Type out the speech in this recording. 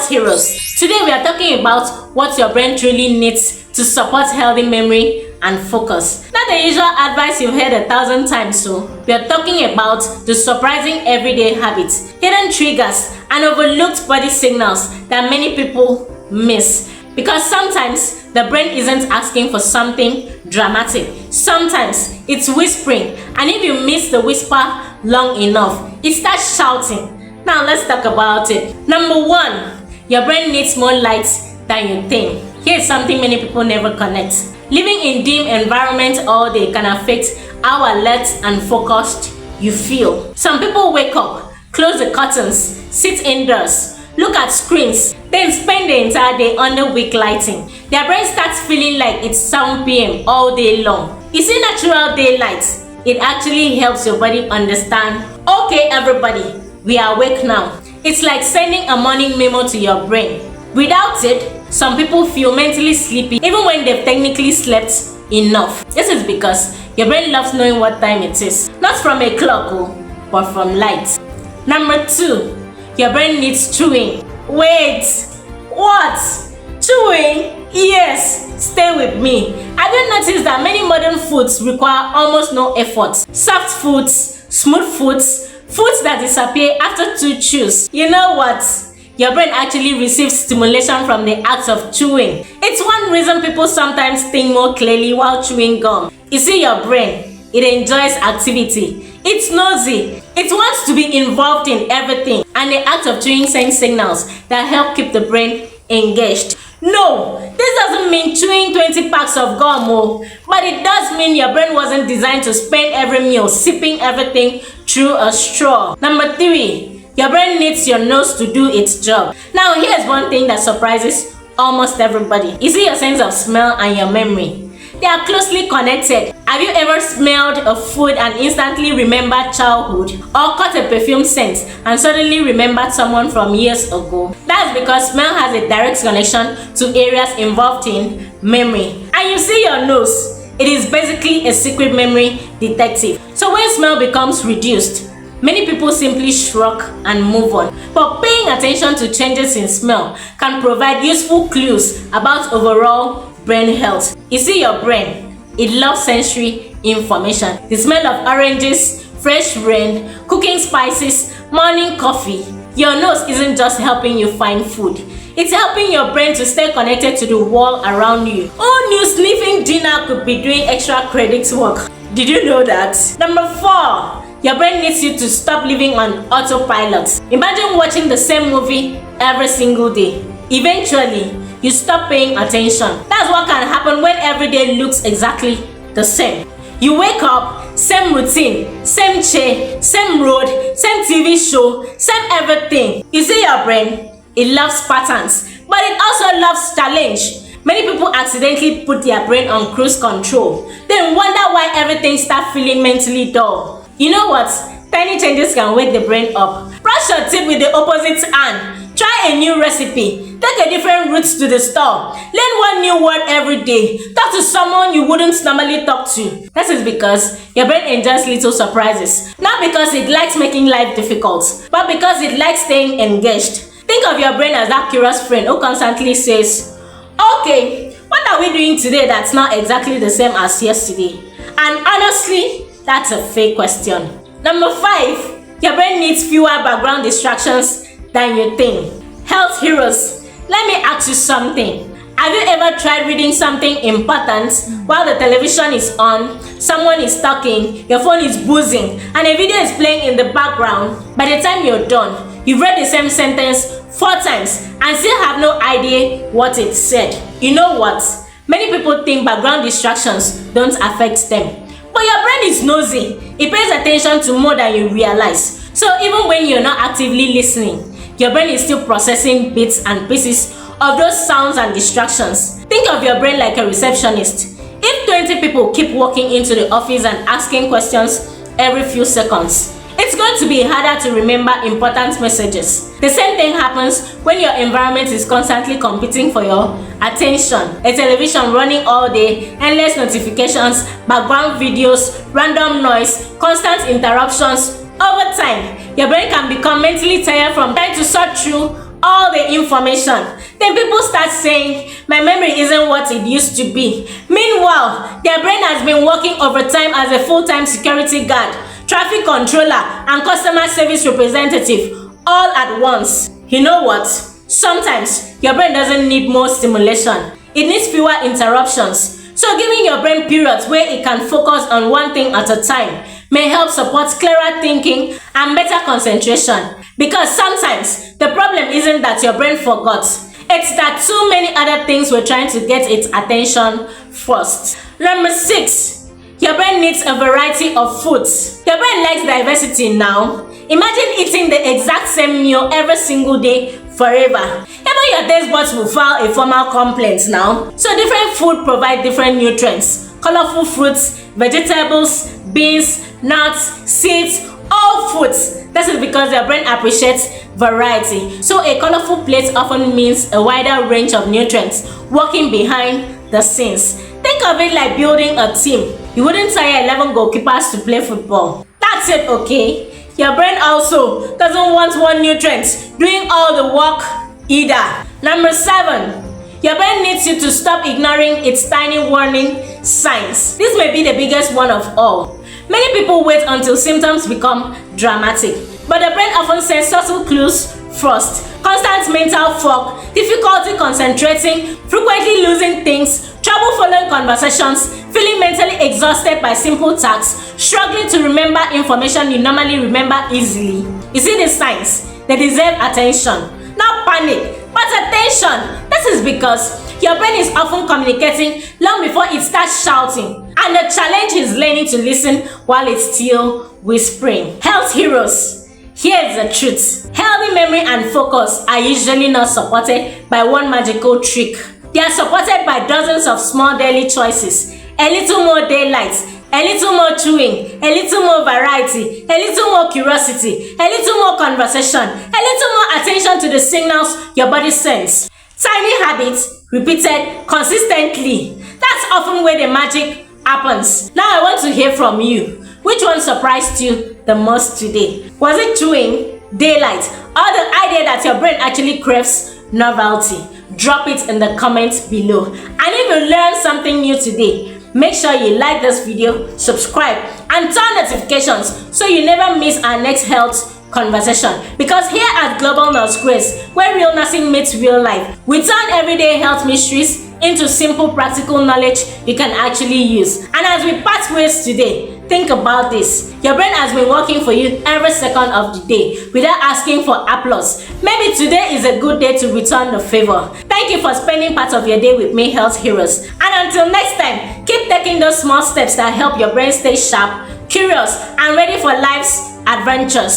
health heroes. Today we are talking about what your brain truly needs to support healthy memory and focus. Not the usual advice you've heard 1,000 times. So we are talking about the surprising everyday habits, hidden triggers, and overlooked body signals that many people miss. Because sometimes the brain isn't asking for something dramatic. Sometimes it's whispering, and if you miss the whisper long enough, it starts shouting. Now let's talk about it. Number 1, your brain needs more light than you think. Here's something many people never connect. Living in dim environments all day can affect how alert and focused you feel. Some people wake up, close the curtains, sit indoors, look at screens, then spend the entire day under weak lighting. Their brain starts feeling like it's 7 p.m. all day long. You see, natural daylight, it actually helps your body understand, okay everybody, we are awake now. It's like sending a morning memo to your brain. Without it, some people feel mentally sleepy even when they've technically slept enough. This is because your brain loves knowing what time it is. Not from a clock, but from light. Number 2, your brain needs chewing. Wait, what? Chewing? Yes, stay with me. Have you noticed that many modern foods require almost no effort? Soft foods, smooth foods, foods that disappear after 2 chews. You know what? Your brain actually receives stimulation from the act of chewing. It's one reason people sometimes think more clearly while chewing gum. You see, your brain, it enjoys activity. It's nosy. It wants to be involved in everything. And the act of chewing sends signals that help keep the brain engaged. No, this doesn't mean chewing 20 packs of gum, but it does mean your brain wasn't designed to spend every meal sipping everything through a straw. Number 3, your brain needs your nose to do its job. Now here's one thing that surprises almost everybody. You see, your sense of smell and your memory, they are closely connected. Have you ever smelled a food and instantly remembered childhood? Or caught a perfume scent and suddenly remembered someone from years ago? That's because smell has a direct connection to areas involved in memory. And you see, your nose, it is basically a secret memory detective. So when smell becomes reduced, many people simply shrug and move on. But paying attention to changes in smell can provide useful clues about overall brain health. You see, your brain, it loves sensory information. The smell of oranges, fresh rain, cooking spices, morning coffee. Your nose isn't just helping you find food. It's helping your brain to stay connected to the world around you. Who knew sniffing dinner could be doing extra credit work? Did you know that? Number 4, your brain needs you to stop living on autopilot. Imagine watching the same movie every single day. Eventually, you stop paying attention. That's what can happen when every day looks exactly the same. You wake up, same routine, same chair, same road, same TV show, same everything. You see, your brain, it loves patterns, but it also loves challenge. Many people accidentally put their brain on cruise control, then wonder why everything starts feeling mentally dull. You know what? Tiny changes can wake the brain up. Brush your teeth with the opposite hand. Try a new recipe. Take a different route to the store. Learn one new word every day. Talk to someone you wouldn't normally talk to. This is because your brain enjoys little surprises. Not because it likes making life difficult, but because it likes staying engaged. Think of your brain as that curious friend who constantly says, okay, what are we doing today that's not exactly the same as yesterday? And honestly, that's a fake question. Number 5, your brain needs fewer background distractions than you think. Health heroes, let me ask you something. Have you ever tried reading something important while the television is on, someone is talking, your phone is buzzing, and a video is playing in the background? By the time you're done, you've read the same sentence 4 times and still have no idea what it said. You know what? Many people think background distractions don't affect them. But your brain is nosy. It pays attention to more than you realize. So even when you're not actively listening, your brain is still processing bits and pieces of those sounds and distractions. Think of your brain like a receptionist. If 20 people keep walking into the office and asking questions every few seconds, it's going to be harder to remember important messages. The same thing happens when your environment is constantly competing for your attention. A television running all day, endless notifications, background videos, random noise, constant interruptions. Over time, your brain can become mentally tired from trying to sort through all the information. Then people start saying, my memory isn't what it used to be. Meanwhile, their brain has been working overtime as a full-time security guard, traffic controller, and customer service representative all at once. You know what? Sometimes your brain doesn't need more stimulation. It needs fewer interruptions. So giving your brain periods where it can focus on one thing at a time may help support clearer thinking and better concentration. Because sometimes the problem isn't that your brain forgot. It's that too many other things were trying to get its attention first. Number 6. Your brain needs a variety of foods. Your brain likes diversity now. Imagine eating the exact same meal every single day forever. Even your taste buds will file a formal complaint now. So different food provide different nutrients. Colorful fruits, vegetables, beans, nuts, seeds, all foods. This is because your brain appreciates variety. So a colorful plate often means a wider range of nutrients working behind the scenes. Think of it like building a team. You wouldn't hire 11 goalkeepers to play football. That's it, okay? Your brain also doesn't want one nutrient doing all the work either. Number 7. Your brain needs you to stop ignoring its tiny warning signs. This may be the biggest one of all. Many people wait until symptoms become dramatic, but the brain often sends subtle clues first. Constant mental fog, difficulty concentrating, frequently losing things, trouble following conversations, feeling mentally exhausted by simple tasks, struggling to remember information you normally remember easily. You see the signs? They deserve attention. Not panic, but attention. This is because your brain is often communicating long before it starts shouting. And the challenge is learning to listen while it's still whispering. Health heroes. Here's the truth. Healthy memory and focus are usually not supported by one magical trick. They are supported by dozens of small daily choices. A little more daylight, a little more chewing, a little more variety, a little more curiosity, a little more conversation, a little more attention to the signals your body sends. Tiny habits repeated consistently. That's often where the magic happens. Now I want to hear from you. Which one surprised you the most today? Was it chewing, daylight, or the idea that your brain actually craves novelty? Drop it in the comments below. And if you learned something new today, make sure you like this video, subscribe, and turn notifications so you never miss our next health conversation. Because here at Global Nurse Grace, where real nursing meets real life, we turn everyday health mysteries into simple practical knowledge you can actually use. And as we part ways today, think about this. Your brain has been working for you every second of the day without asking for applause. Maybe today is a good day to return the favor. Thank you for spending part of your day with me, Health Heroes. And until next time, keep taking those small steps that help your brain stay sharp, curious, and ready for life's adventures.